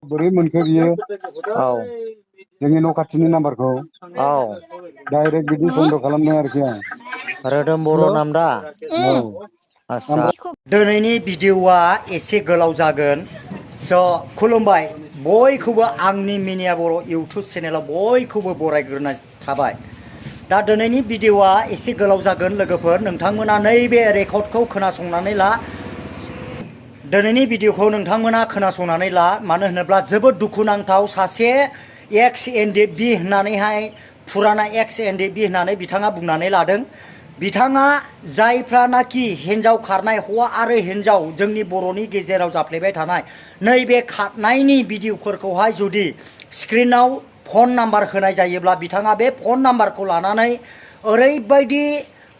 बोरै मोनखो बियो औ जोंनि न' खाथिनि नाम्बारखौ औ डाइरेक्ट बिदि सन्देह खालामदों आरोखि आं। रोदोम बर' नाम दा औ आस्सा ओमफ्राय दिनैनि भिडिअ'आ एसे गोलाव जागोन स' खुलुमबाय बयखौबो आंनि मिनिया बर' इउटुब चेनेलाव बयखौबो बरायग्रोनाय थाबाय। दा दिनैनि भिडिअ'आ एसे गोलाव जागोन लोगोफोर नोंथांमोना नैबे रेकर्डखौ खोनासंनानै ला। दिनैनि भिडिअ'खौ नोंथांमोना खोनासंनानै ला मानो होनोब्ला जोबोद दुखुनांथाव सासे एक्स एनडिएफबि होननानैहाय फुराना एक्स एनडिएफबि होननानै बिथाङा बुंनानै लादों। बिथाङा जायफ्रानाखि हिन्जाव खारनाय हौवा आरो हिन्जाव जोंनि बर'नि गेजेराव जाफ्लेबाय थानाय नैबे खारनायनि भिडिअ'फोरखौहाय जुदि स्क्रिनाव फन नाम्बार होनाय जायोब्ला बिथाङा बे फन नाम्बारखौ लानानै ओरैबायदि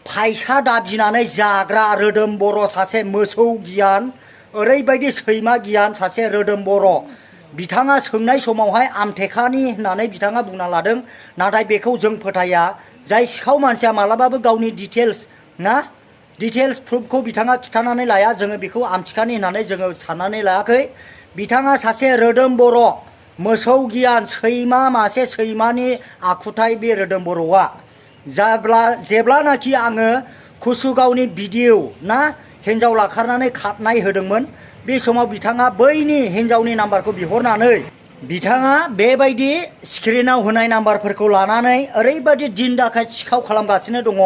फैसा दाबिनानै जाग्रा रोदोम बर' सासे मोसौ गियान ओरैबायदि सैमा गियान सासे रोदोम बर' बिथाङा सोंनाय समावहाय आमटेकानि होननानै बिथाङा बुंना लादों। नाथाय बेखौ जों फोथाया जाय सिखाव मानसिया मालाबाबो गावनि डिटेल्स डिटेल्स प्रुफखौ बिथाङा खिन्थानानै लाया जोङो बेखौ आमथिखानि होननानै जोङो साननानै लायाखै। बिथाङा सासे रोदोम बर' मोसौ गियान सैमा मासे सैमानि आखुथाय बे रोदोम बर'आ जेब्लानाखि आङो कुसुगावनि भिडिअ ना हिन्जाव लाखारनानै खारनाय होदोंमोन बे समाव बिथाङा बैनि हिन्जावनि नाम्बारखौ बिहरनानै बिथाङा बेबायदि स्क्रिनाव होनाय नाम्बारफोरखौ लानानै ओरैबायदि दिन दाखायत सिखाव खालामगासिनो दङ।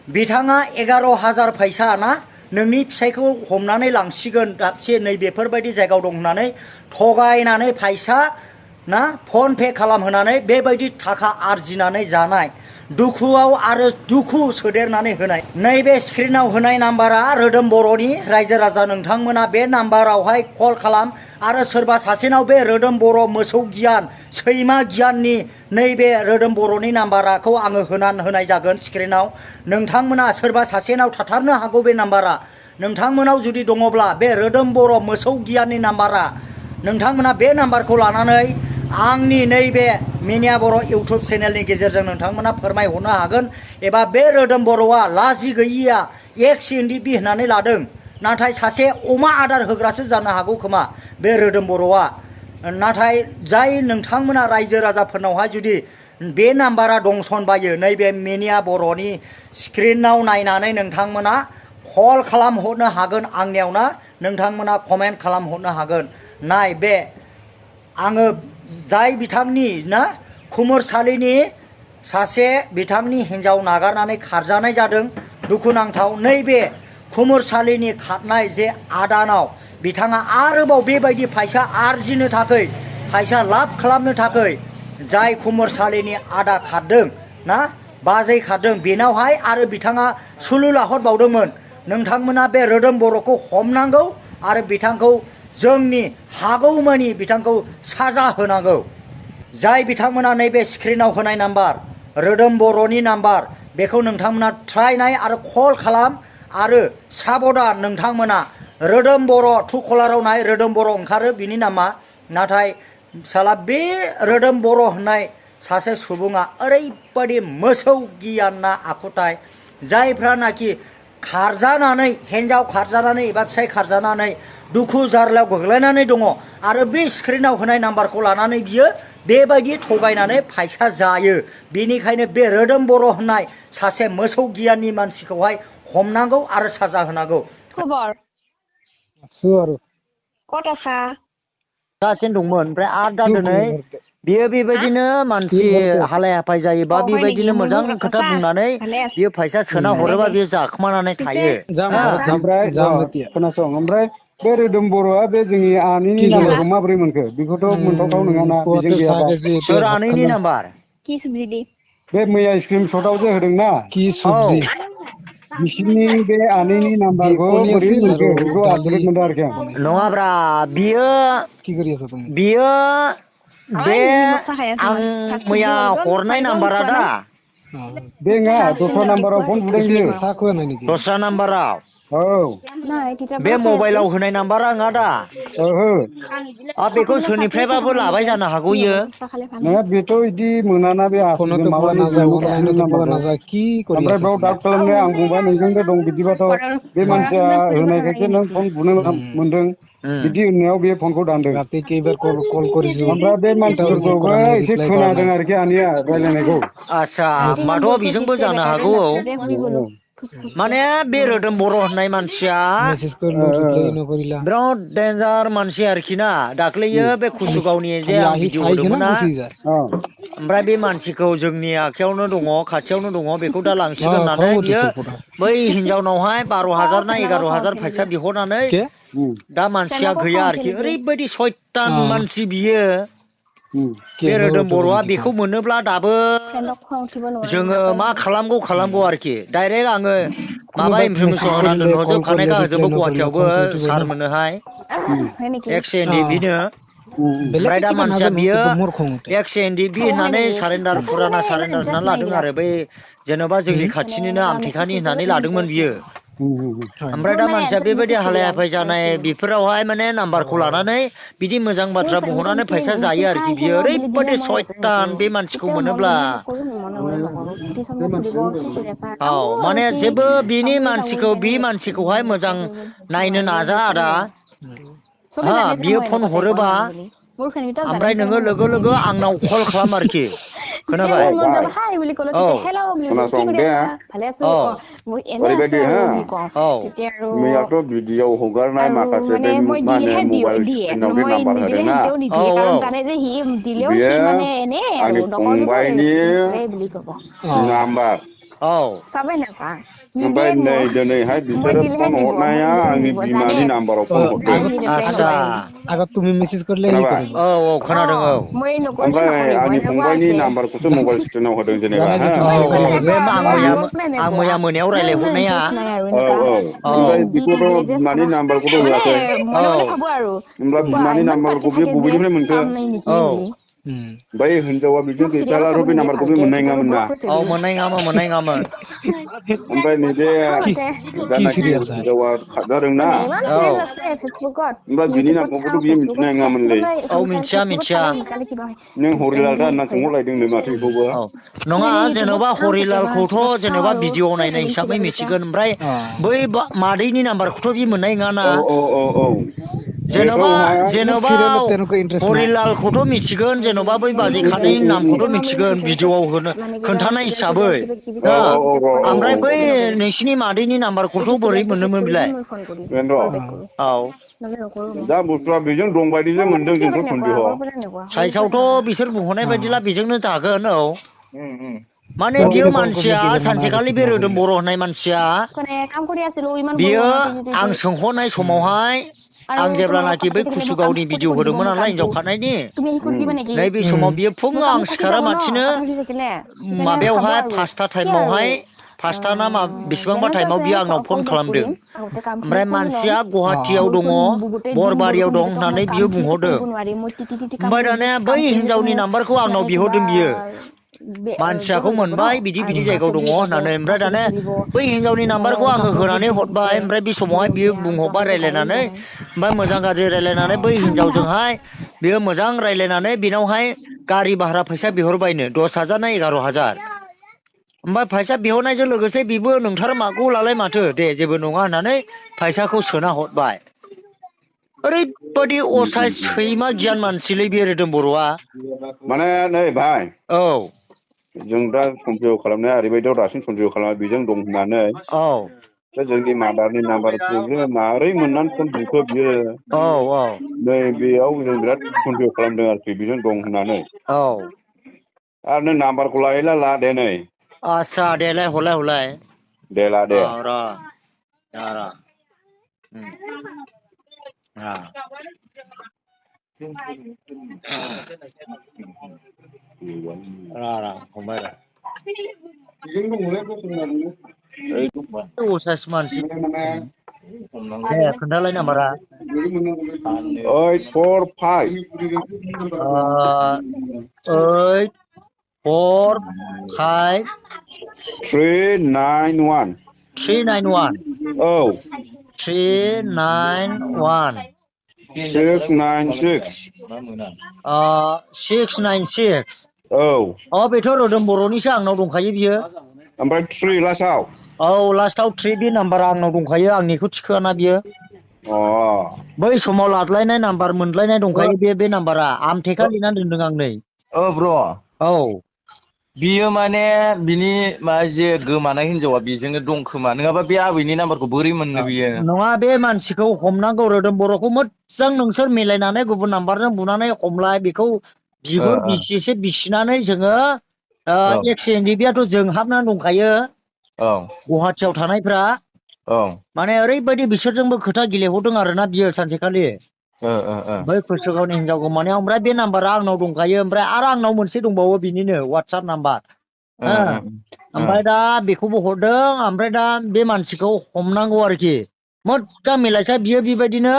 बिथाङा 11,000 फैसा ना नोंनि फिसायखौ हमनानै लांसिगोन दाबसे नैबेफोरबायदि जायगायाव दं होननानै थगायनानै फैसा ना फन पे खालामहोनानै बेबायदि थाखा आरजिनानै जानाय दुखुआव आरो दुखु सोदेरनानै होनाय नैबे स्क्रिनाव होनाय नाम्बारा रोदोम बर'नि रायजो राजा नोंथांमोना बे नाम्बारावहाय कल खालाम आरो सोरबा सासेनाव बे रोदोम बर' मोसौ गियान सैमा गियाननि नैबे रोदोम बर'नि नाम्बारखौ आङो होनाय जागोन स्क्रिनाव नोंथांमोना सोरबा सासेनाव थाथारनो हागौ बे नाम्बारा नोंथांमोनाव जुदि दङब्ला बे रोदोम बर' मोसौ गियाननि नाम्बारा नोंथांमोना बे नाम्बारखौ लानानै आंनि नैबे मिनिया बर' इउटुब चेनेलनि गेजेरजों नोंथांमोना फोरमायहरनो हागोन एबा बे रोदोम बर'आ लाजि गैयिया एक्स एनडिएफबि होननानै लादों नाथाय सासे अमा आदार होग्रासो जानो हागौ खोमा बे रोदोम बर'आ। नाथाय जाय नोंथांमोना रायजो राजाफोरनावहाय जुदि बे नाम्बारा दंसनबायो नैबे मिनिया बर'नि स्क्रिनाव नायनानै नोंथांमोना कल खालामहरनो हागोन आंनियावना नोंथांमोना कमेन्ट खालामहरनो हागोन। नाय बे आङो जाय बिथांनि ना खुमुरसालिनि सासे बिथांनि हिन्जाव नागारनानै खारजानाय जादों दुखुनांथाव नैबे खुमुरसालिनि खारनाय जे आदानाव बिथाङा आरोबाव बेबायदि फैसा आरजिनो थाखाय फैसा लाब खालामनो थाखाय जाय खुमुरसालिनि आदा खारदों ना बाजै खारदों बेनावहाय आरो बिथाङा सुलु लाहरबावदोंमोन नोंथांमोना बे रोदोम बर'खौ हमनांगौ आरो बिथांखौ जोंनि हागौमानि बिथांखौ साजा होनांगौ। जाय बिथांमोना नैबे स्क्रिनाव होनाय नाम्बार रोदोम बर'नि नाम्बार बेखौ नोंथांमोना ट्राइ नाय आरो कल खालाम आरो साबधान नोंथांमोना रोदोम बर' टु कलाराव नाय रोदोम बर' ओंखारो बिनि नामा नाथाय साला बे रोदोम बर' होननाय सासे सुबुङा ओरैबायदि मोसौ गियानना आखुथाय जायफ्रानाखि खारजानानै हिन्जाव खारजानानै एबा फिसाय खारजानानै दुखु जारलायाव गोग्लैनानै दङ आरो बे स्क्रिनाव होनाय नाम्बारखौ लानानै बियो बेबायदि थगायनानै फैसा जायो। बेनिखायनो बे रोदोम बर' होननाय सासे मोसौ गियाननि मानसिखौहाय हमनांगौ आरो साजा होनांगौ। खबर आसु आरो ক'ত আছা? गासिनो दंमोन ओमफ्राय आरो दा क्यों दिनै क्यों करते बियो हा बेबायदिनो क्यों मानसि करते हालाय हाफाय जायोबा औ फै नेকি बेबायदिनो मुइ मोजां बुंग्राखौ खोथा सा बुंनानै भालेस बियो फैसा सोना दे हरोबा दे बियो जाखोमानानै थिगसे थायो हो ओमफ्राय खोनासं ओमफ्राय बे रोदोम बर'आ बे जोंनि आनैनि नाम्बारखौ माबोरै मोनखो बेखौथ' मोनथावथाव नङाना बेजों गैयाबा सोर आनैनि नाम्बार কি सब्जी दी बे मैया स्क्रिन शटआव जे होदोंना औ बिसिनि बे आनैनि नाम्बारखौ बोरै मोनखो बेखौ आसरित मोनदों आरोखि आं। नङाब्रा बियो बियो आं बे निमक साहाया आं सुमान भात मैया सब्जी हरगोन हरनाय खायगोन नाम्बारा दा सुवाना बे नङा साहा दस्रा सिंगार नाम्बाराव फन बुदों बियो दस्रा नाम्बाराव औ नहीं किताब बे रखा है मबाइलाव होनाय नाम्बारा आंहा दा ओहो बेखौ साथी सोरनिफ्रायबाबो खत्म लाबाय हो जानो हागौ गया इयो सकाले फाले नङा बेथ' बिदि मोनाना बे माबानि न' खाथिनि नाम्बारखौ ओमफ्राय बेयाव डाउट खालामनाया आं बुंबाय नोंजोंनो दं बिदिबाथ' बे मानसिया होनायखायसो नों फन बुनो मोनदों बिदि होननायाव बे फनखौ दानदों ओमफ्राय बे मानसिफोरखौबो एसे खोनादों आरोखि आनिया रायलायनायखौ आच्छा होमबाथ' बेजोंबो जानो हागौ माने बे रोदोम बर' होननाय मानसिया बिराद डेन्जार मानसि आरोखि ना दाख्लैयो बे कुसुगावनि जे आं भिडिअ होदोंमोन ना ओमफ्राय बे मानसिखौ जोंनि आखायावनो दङ खाथियावनो दङ बेखौ दा लांसिगोन होननानै बियो बै हिनजावनावहाय 12,000 ना 11,000 फैसा बिहरनानै दा मानसिया गैया आरोखि ओरैबायदि सयतान मानसि बियो बे रोदोम बर'आ बेखौ मोनोब्ला दाबो जोङो मा खालामगौ आरोखि डाइरेक्ट आङो माबा इनफरमेसन होना दोनहरजोबखानायखा होजोबो गुवाहाटियावबो सार मोनोहाय एक्स एनडिएफबिनो ओमफ्राय दा मानसिया बियो एक्स एनडिएफबि होननानै सारेन्डार फुराना सारेन्डार होननानै लादों आरो बै जेन'बा जोंनि खाथिनिनो आमथेखानि होननानै लादोंमोन बियो ओमफ्राय दा मानसिया बेबायदि हालाय हाफाय जानाय बेफोरावहाय माने नाम्बारखौ लानानै बिदि मोजां बाथ्रा बुंहरनानै फैसा जायो आरोखि बियो ओरैबायदि सयतान बे मानसिखौ मोनोब्ला औ माने जेबो बिनि मानसिखौ बे मानसिखौहाय मोजां नायनो नाजा आदा हा बियो फन हरोबा ओमफ्राय नोङो लोगो लोगो आंनाव कल खालाम आरोखि खोनाबाय औ खोनासं दे औ ओरैबायदि हो औ मैयाथ' भिडिअ हगारनाय माखासे बे मा होनो मबाइल स्क्रिनाव बे नाम्बार होदोंना औ औ बियो आंनि फंबायनि नाम्बार औ ओमफ्राय नै दिनैहाय बिसोरो फन हरनाया आंनि बिमानि नाम्बाराव फन हरदों आच्छा खोनाबाय औ औ खोनादों औ ओमफ्राय आंनि फंबायनि नाम्बारखौसो मबाइल स्क्रिनाव होदों जेनेबा हो औ औ बे आं मैया मोनायाव रायलायहरनाया औ औ औ ओमफ्राय बेखौथ' बिमानि नाम्बारखौथ' होआखै औ होमब्ला बिमानि नाम्बारखौ बे बबेनिफ्राय मोनखो औ बै हिनजावा बिदिनो गैखालाथ' बे नाम्बारखौ बे मोननाय नङामोन ना औ मोननाय नङामोन ओमफ्राय नैबे जानाखि हिनजावा खारजादोंना औ होमब्ला बिनि नामखौबोथ' बियो मिथिनाय नङामोनलै औ मिथिया नों हरिलाल दा होनना सोंहरलायदोंनो माथो बेखौबो औ नङा जेन'बा हरिलालखौथ' जेन'बा भिडिअ नायनाय हिसाबै मिथिगोन ओमफ्राय बै मादैनि नाम्बारखौथ' बि मोननाय नङाना औ जेन'बा हरिलालखौथ' मिथिगोन जेन'बा बै बाजै खानैनि नामखौथ' मिथिगोन भिडिअआव होनो खोन्थानाय हिसाबै औ हो औ ओमफ्राय बै औ नोंसिनि मादैनि नाम्बारखौथ' बोरै मोनोमोन बेलाय बेनोथ' औ दा बुस्थुआ बेजों दं बायदिसो मोनदों जोंथ' सन्देह साइसआवथ' बिसोर बुंहरनाय बायदिब्ला बेजोंनो जागोन औ माने बियो मानसिया सानसेखालि बे रोदोम बर' होननाय मानसिया बियो आं सोंहरनाय समावहाय आं जेब्लानाखि बै कुसुगावनि भिडिअ होदोंमोन नालाय हिनजाव खारनायनि नैबे समाव बियो फुङाव आं सिखारा माथिनो माबायावहाय 5टा टाइमावहाय 5टा ना बेसेबांबा टाइमाव बियो आंनाव फन खालामदों ओमफ्राय मानसिया गुवाहाटियाव दङ बरबारियाव दं होननानै बियो बुंहरदों ओमफ्राय दानिया बै हिनजावनि नाम्बारखौ आंनाव बिहरदों बियो मानसियाखौ मोनबाय बिदि बिदि जायगायाव दङ होननानै ओमफ्राय दाने बै हिनजावनि नाम्बारखौ आङो होनानै हरबाय ओमफ्राय बे समावहाय बियो बुंहरबाय रायज्लायनानै ओमफ्राय मोजां गाज्रि रायज्लायनानै बै हिनजावजोंहाय बियो मोजां रायज्लायनानै बेनावहाय गारि भारा फैसा बिहरबायनो 10,000 ना 11,000 ओमफ्राय फैसा बिहरनायजों लोगोसे बेबो नोंथार मागौ लालाय माथो दे जेबो नङा होननानै फैसाखौ सोना हरबाय ओरैबायदि असाइस सैमा गियान मानसिलै बे रोदोम बर'आ माने नै भाइ औ जों दा सन्देह खालामनाया ओरैबायदियाव दासिम सन्देह खालामा बेजों दं होननानै औ बे जोंनि मादारनि नाम्बारखौ जे मारै मोननानै फन बुखो बियो औ औ नै बेयाव जों बिराद सन्देह खालामदों आरोखि बेजों दं होननानै औ आरो नों नाम्बारखौ लायोला ला दे नै आच्छा देलाय हरलाय दे ला दे र' फंबाय असाइस मानसि दे खोन्थालाय नाम्बारा 845 391 391 औ 391 696 696 औ बेथ' रोदोम बर'निसो आंनाव दंखायो बियो ओमफ्राय 3 लास्टआव औ लास्टआव 3 बे नाम्बारा आंनाव दंखायो आंनिखौ थिखोआना बियो अ बै समाव लादलायनाय नाम्बार मोनलायनाय दंखायो बे नाम्बारा आमथेखा लिरनानै दोनदों आं नै ब्र' औ बियो माने बिनि मा जे गोमानाय हिनजावा बेजोंनो दं खोमा नङाबा बे आबैनि नाम्बारखौ बोरै मोननो बियो नङा बे मानसिखौ हमनांगौ रोदोम बर'खौ मोजां नोंसोर मिलायनानै गुबुन नाम्बारजों बुनानै हमलाय बेखौ बिगुर बिसिसे बिसिनानै जोङो एक्स एनडिबियाथ' जोंहाबनानै दंखायो औ गुवाहाटियाव थानायफ्रा औ माने ओरैबायदि बिसोरजोंबो खोथा गेलेहरदों आरोना बियो सानसेखालि बै खुसुगावनि हिनजाव गोमानायाव ओमफ्राय बे नाम्बारा आंनाव दंखायो ओमफ्राय आरो आंनाव मोनसे दंबावो बिनिनो वाट्सएप नाम्बार ओमफ्राय दा बेखौबो हरदों ओमफ्राय दा बे मानसिखौ हमनांगौ आरोखि मोजां मिलायसा बियो बेबायदिनो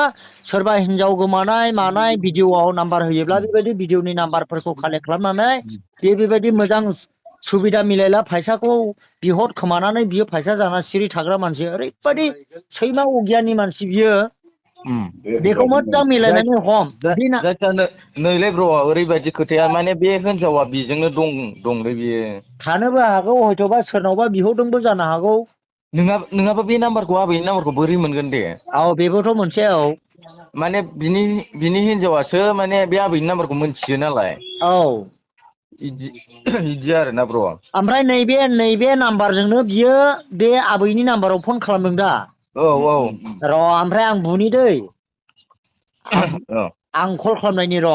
सोरबा हिनजाव गोमानाय मानाय भिडिअ'आव नाम्बार होयोब्ला बेबायदि भिडिअ'नि नाम्बारफोरखौ कालेक्ट खालामनानै बेबायदि मोजां सुबिदा मिलायला फैसाखौ बिहद खोमानानै बियो फैसा जाना सिरि थाग्रा मानसि ओरैबायदि सैमा अगियानि मानसि बियो बेखौ मोजां मिलायनानै हम जायखिया नैलै ब्र ओरैबायदि खोथाया माने बे हिनजावा बेजोंनो दंलै बियो थानोबो हागौ हयथ'बा सोरनावबा बिहरदोंबो जानो हागौ नोङाबा बे नाम्बारखौ आबैनि नाम्बारखौ बोरै मोनगोन दे औ बेबोथ' मोनसे औ माने बिनि हिनजावासो माने बे आबैनि नाम्बारखौ मोनथियो नालाय औ इदि आरोना ब्र ओमफ्राय नैबे नाम्बारजोंनो बियो बे आबैनि नाम्बाराव फन खालामदों दा औ औ र' ओमफ्राय आं बुनि दै औ आं कल खालामनायनि र'